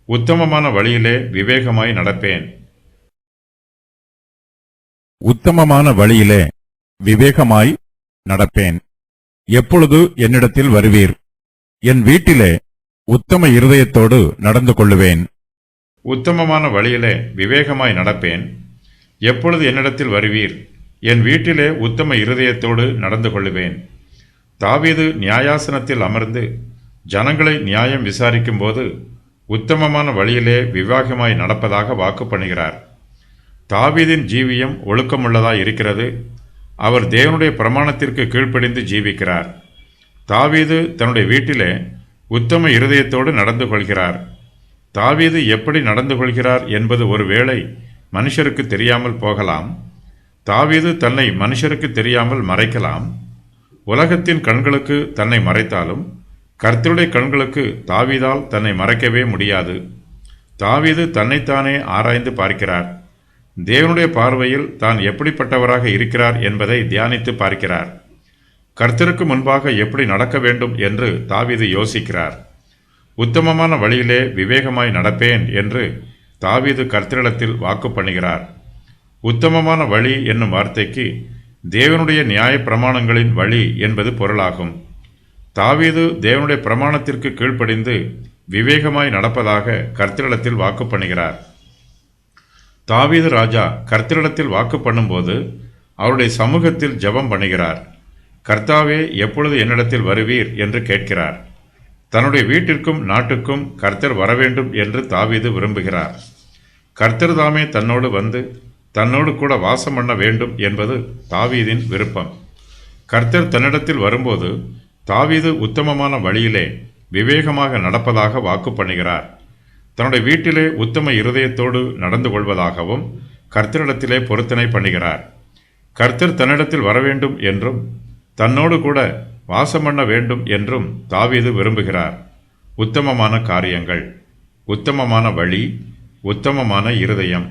உத்தமமான வழியிலே விவேகமாய் நடப்பேன். உத்தமமான வழியிலே விவேகமாய் நடப்பேன். எப்பொழுது என்னிடத்தில் வருவீர்? என் வீட்டிலே உத்தம இருதயத்தோடு நடந்து கொள்ளுவேன். உத்தமமான வழியிலே விவேகமாய் நடப்பேன். எப்பொழுது என்னிடத்தில் வருவீர்? என் வீட்டிலே உத்தம இருதயத்தோடு நடந்து கொள்ளுவேன். தாவீது நியாயாசனத்தில் அமர்ந்து ஜனங்களை நியாயம் விசாரிக்கும்போது உத்தமமான வழியிலே விவேகமாய் நடப்பதாக வாக்கு பண்ணுகிறார். தாவீதின் ஜீவியம் ஒழுக்கமுள்ளதாய் இருக்கிறது. அவர் தேவனுடைய பிரமாணத்திற்கு கீழ்ப்படிந்து ஜீவிக்கிறார். தாவீது தன்னுடைய வீட்டிலே உத்தம இருதயத்தோடு நடந்து கொள்கிறார். தாவீது எப்படி நடந்து கொள்கிறார் என்பது ஒருவேளை மனுஷருக்கு தெரியாமல் போகலாம். தாவீது தன்னை மனுஷருக்கு தெரியாமல் மறைக்கலாம். உலகத்தின் கண்களுக்கு தன்னை மறைத்தாலும் கர்த்தருடைய கண்களுக்கு தாவீதால் தன்னை மறைக்கவே முடியாது. தாவீது தன்னைத்தானே ஆராய்ந்து பார்க்கிறார். தேவனுடைய பார்வையில் தான் எப்படிப்பட்டவராக இருக்கிறார் என்பதை தியானித்து பார்க்கிறார். கர்த்தருக்கு முன்பாக எப்படி நடக்க வேண்டும் என்று தாவீது யோசிக்கிறார். உத்தமமான வழியிலே விவேகமாய் நடப்பேன் என்று தாவீது கர்த்தரிடத்தில் வாக்கு பண்ணுகிறார். உத்தமமான வழி என்னும் வார்த்தைக்கு தேவனுடைய நியாய பிரமாணங்களின் வழி என்பது பொருளாகும். தாவீது தேவனுடைய பிரமாணத்திற்கு கீழ்ப்படிந்து விவேகமாய் நடப்பதாக கர்த்தரிடத்தில் வாக்கு பண்ணுகிறார். தாவீது ராஜா கர்த்தரிடத்தில் வாக்கு பண்ணும்போது அவருடைய சமூகத்தில் ஜெபம் பண்ணுகிறார். கர்த்தாவே, எப்பொழுது என்னிடத்தில் வருவீர் என்று கேட்கிறார். தன்னுடைய வீட்டிற்கும் நாட்டுக்கும் கர்த்தர் வரவேண்டும் என்று தாவீது விரும்புகிறார். கர்த்தர் தாமே தன்னோடு வந்து தன்னோடு கூட வாசம் பண்ண வேண்டும் என்பது தாவீதின் விருப்பம். கர்த்தர் தன்னிடத்தில் வரும்போது தாவீது உத்தமமான வழியிலே விவேகமாக நடப்பதாக வாக்கு பண்ணுகிறார். தன்னுடைய வீட்டிலே உத்தம இருதயத்தோடு நடந்து கொள்வதாகவும் கர்த்தரிடத்திலே பொருத்தனை பண்ணுகிறார். கர்த்தர் தன்னிடத்தில் வரவேண்டும் என்றும் தன்னோடு கூட வாசம் பண்ண வேண்டும் என்றும் தாவீது விரும்புகிறார். உத்தமமான காரியங்கள், உத்தமமான வழி, உத்தமமான இருதயம்.